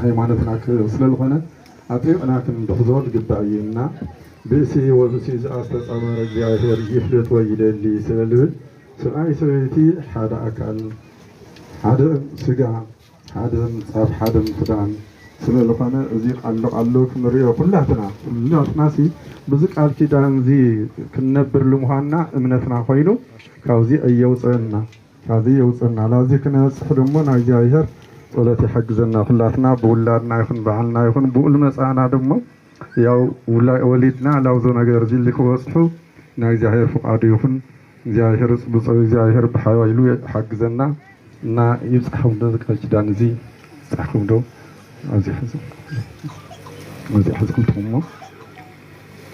ሃይማኖትና ስለልኾነ አጥሪቅናክን ብኽዞር ግባእዩና ብእሲ ወብሲ ዝኣስተፃመረ እግዚአብሔር ይፍለጥ ወይ ይደሊ ስለልብል ሰብኣይ ሰበይቲ ሓደ ኣካል ሓደ ስጋ ሓደ ምንፃፍ ሓደ ምክዳን ስለልኾነ እዚ ቃሎ ክንሪኦ ኩላትናሲ ብዚ ቃል ኪዳን እዚ ክንነብር ልምዃንና እምነትና ኮይኑ ካብዚ እየውፅአና ላዚ ክነብፅሕ ድሞ ናይ እግዚአብሔር ጸሎት ይሕግዘና ኩላትና ብውላድና ይኹን በዓልና ይኹን ብኡል መፃና ድሞ ያው ወሊድና ላውዞ ነገር እዚ ልክበፅሑ ናይ እግዚአብሔር ፍቃዱ ይኹን እግዚአብሔር ብፀው እግዚአብሔር ብሓይሉ ይሕግዘና እና ይብፅሕኩም ዶ ቃል ኪዳን እዚ ይብፅሕኩም ዶ ኣብዚ ሕዝኩም ትሞ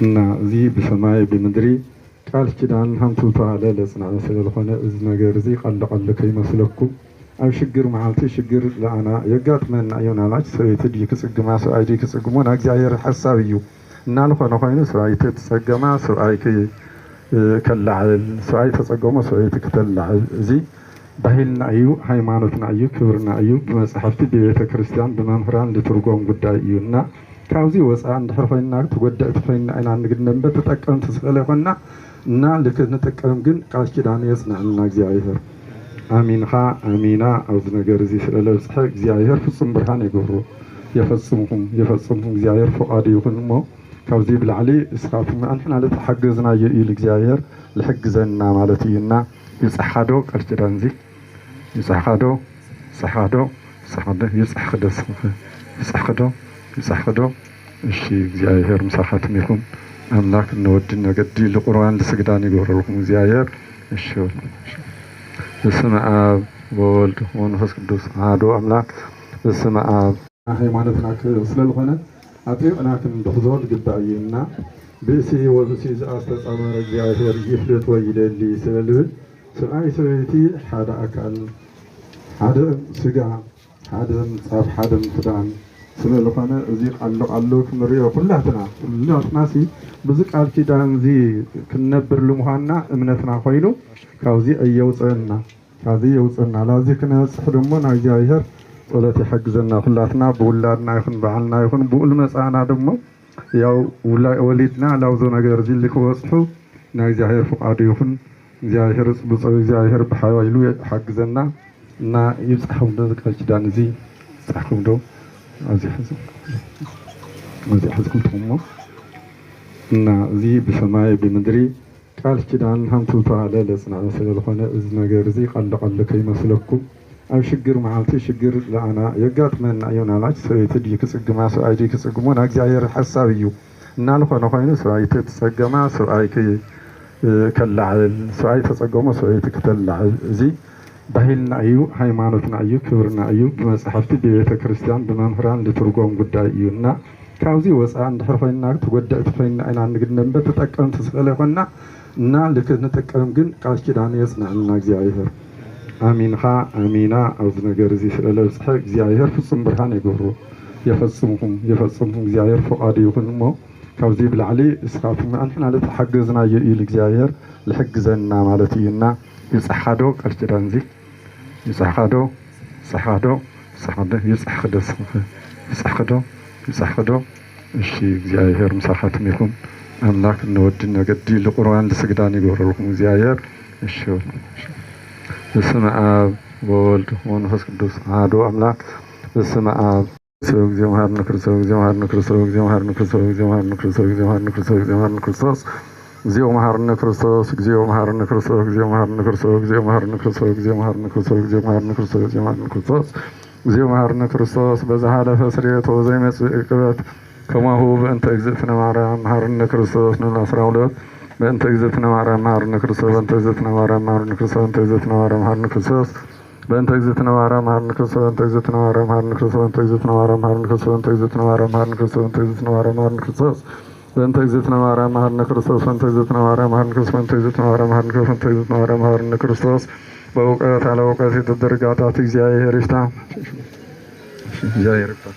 እና እዚ ብሰማይ ብምድሪ ቃል ኪዳን ሃምቱ ተባለ ለፅናዕ ስለዝኾነ እዚ ነገር እዚ ቀለቀለ ከይመስለኩም ኣብ ሽግር መዓልቲ ሽግር ለኣና የጋጥመና እዮናላች ሰበይቲ ድዩ ክፅግማ ሰብኣይ ድዩ ክፅግሞ ናይ እግዚአብሔር ሓሳብ እዩ እናልኾነ ኮይኑ ሰብኣይቲ ትፀገማ ሰብኣይ ከላዕል ሰብኣይ ተፀገሞ ሰበይቲ ክተላዕል እዚ ባህልና እዩ ሃይማኖትና እዩ ክብርና እዩ ብመፅሓፍቲ ብቤተ ክርስቲያን ብመምህራን ዝትርጎም ጉዳይ እዩ እና ካብዚ ወፃ እንድሕር ኮይና ተጎዳእቲ ኮይና ኢና ንግድነን ተጠቀምቲ ስለ ይኮንና እና ልክንጥቀም ግን ቃል ኪዳን የፅናዕልና እግዚአብሔር አሚንኻ አሚና ኣብዚ ነገር እዚ ስለለብፅሐ እግዚአብሔር ፍጹም ብርሃን ይገብሮ የፈጽምኩም እግዚአብሔር ፍቃዱ ይኹን እሞ ካብዚ ብላዕሊ እስካትኩም አንሕና ለተሓገዝና ኢሉ እግዚአብሔር ልሕግዘና ማለት እዩና ይፅሓዶ ቃል ኪዳን እዚ ይፅሓዶ ይፅሕክዶ እሺ እግዚአብሔር ምሳኻትም ይኹን አምላክ እንወድ ነገዲ ለቁርባን ለስግዳን ይገብረልኩም እግዚአብሔር እሺ በስመ አብ ወወልድ ወመንፈስ ቅዱስ አሐዱ አምላክ በስመ አብ ሃይማኖትና ስለልኾነ አጥሪቅናክን ብኽዞር ግባእዩና ብእሲ ወብሲ ዝኣስተፃመረ እግዚአብሔር ይፍለጥ ወይ ይደሊ ስለልብል ሰብኣይ ሰበይቲ ሓደ ኣካል ሓደ ስጋ ሓደ ምንፃፍ ሓደ ምክዳን ስለልኾነ እዚ ቃሎ ክንሪኦ ኩላትናሲ ብዚ ቃል ኪዳን እዚ ክንነብር ልምዃንና እምነትና ኮይኑ ካብዚ እየውፅአና ላዚ ክነብፅሕ ድሞ ናይ እግዚአብሔር ጸሎት ይሕግዘና ኩላትና ብውላድና ይኹን በዓልና ይኹን ብኡል መፃና ድሞ ያው ወሊድና ላውዞ ነገር እዚ ልክበፅሑ ናይ እግዚአብሔር ፍቃዱ ይኹን እግዚአብሔር ብፀው እግዚአብሔር ብሓይሉ ይሕግዘና እና ይብፅሕኩም ዶ ቃል ኪዳን እዚ ይብፅሕኩም ዶ ኣብዚ ሕዝኩም ትሞ እና እዚ ብሰማይ ብምድሪ ቃል ኪዳን ሃምቱ ተባለ ለፅናዕ ስለዝኾነ እዚ ነገር እዚ ቀለቀለ ከይመስለኩም ኣብ ሽግር መዓልቲ ሽግር ለኣና የጋጥመና እዮናላች ሰበይቲ ድዩ ክፅግማ ሰብኣይ ድዩ ክፅግሞ ናይ እግዚአብሔር ሓሳብ እዩ እናልኾነ ኮይኑ ሰብኣይቲ ትፀገማ ሰብኣይ ከላዕል ሰብኣይ ተፀገሞ ሰበይቲ ክተላዕል እዚ ባህልና እዩ ሃይማኖትና እዩ ክብርና እዩ ብመፅሓፍቲ ብቤተ ክርስቲያን ብመምህራን ዝትርጎም ጉዳይ እዩ እና ካብዚ ወፃ እንድሕር ኮይና ተጎዳእቲ ኮይና ኢና ንግድነን ተጠቀምቲ ስለ ይኮንና እና ልክንጥቀም ግን ቃል ኪዳን የፅናዕልና እግዚአብሔር አሚንኻ አሚና ኣብዚ ነገር እዚ ስለለብፅሐ እግዚአብሔር ፍጹም ብርሃን ይገብሮ የፈጽምኩም እግዚአብሔር ፍቃዱ ይኹን እሞ ካብዚ ብላዕሊ እስካትኩም አንሕና ለተሓገዝና ኢሉ እግዚአብሔር ልሕግዘና ማለት እዩና ይፅሓዶ ቃል ኪዳን እዚ ይፅሕክዶ እሺ እግዚአብሔር ምሳኻትም ይኹን አምላክ እንወድ ነገዲ ለቁርባን ለስግዳን ይገብረልኩም እግዚአብሔር እሺ በስመ አብ ወወልድ ወመንፈስ ቅዱስ አሐዱ አምላክ በስመ አብ እግዚኦ መሐረነ ክርስቶስ እግዚኦ መሐረነ ክርስቶስ እግዚኦ መሐረነ ክርስቶስ እግዚኦ መሐረነ ክርስቶስ እግዚኦ መሐረነ ክርስቶስ እግዚኦ መሐረነ ክርስቶስ እግዚኦ መሐረነ ክርስቶስ እግዚኦ መሐረነ ክርስቶስ እግዚኦ መሐረነ ክርስቶስ እግዚኦ መሐረነ ክርስቶስ እግዚኦ መሐረነ ክርስቶስ እግዚኦ መሐረነ ክርስቶስ እግዚኦ መሐረነ ክርስቶስ እግዚኦ መሐረነ ክርስቶስ በዛሃለፈ ስርየት ወዘይመጽእ ቅበት ከማሁ በእንተ እግዝእትነ ማርያም መሐረነ ክርስቶስ ንል12 በእንተ እግዝእትነ ማርያም መሐረነ ክርስቶስ በእንተ እግዝእትነ ማርያም መሐረነ ክርስቶስ በእንተ እግዝእትነ ማርያም መሐረነ ክርስቶስ በእንተ እግዝእትነ ማርያም መሐረነ ክርስቶስ በእንተ እግዝእትነ ማርያም መሐረነ ክርስቶስ በእንተ እግዝእትነ ማርያም መሐረነ ክርስቶስ በእንተ እግዝእትነ ማርያም መሐረነ ክርስቶስ በእንተ እግዝእትነ ማርያም መሐረነ ክርስቶስ በእንተ እግዝእትነ ማርያም መሐረነ ክርስቶስ በእንተ እግዝእትነ ማርያም መሐረነ ክርስቶስ በእንተ እግዝእትነ ማርያም መሐረነ ክርስቶስ በእንተ እግዝእትነ ማርያም መሐረነ ክርስቶስ በእውቀት አለ እውቀት የተደረጋታት እግዚአብሔር ይፍታ እግዚአብሔር ይፍታ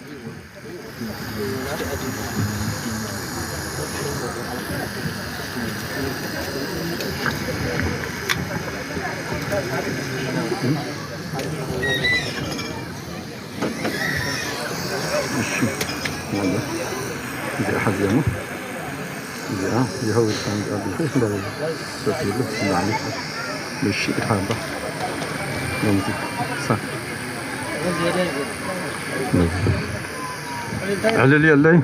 እሺ ማለት እዚህ ሐዘሙ እዚያ ይኸው ታንቃሉ እንደዚህ ሰፊሉ ማለት እሺ ታባ ለምዚህ ሳ علل يلي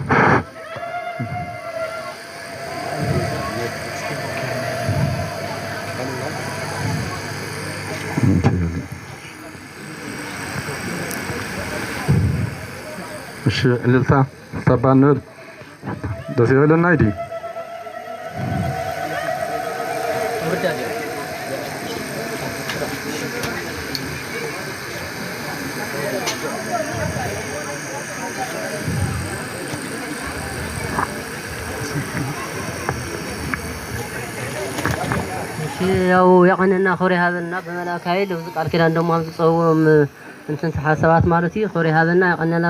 እሺ እልልታ ተባነር ደስ ይበልና አይዲ ያው ያቀነና ኸሪ ሀበና በመላካይል ቃል ኪዳን ደሞ አምጽውም እንትን ተሐሰባት ማለት ይኸሪ ሀበና ያቀነና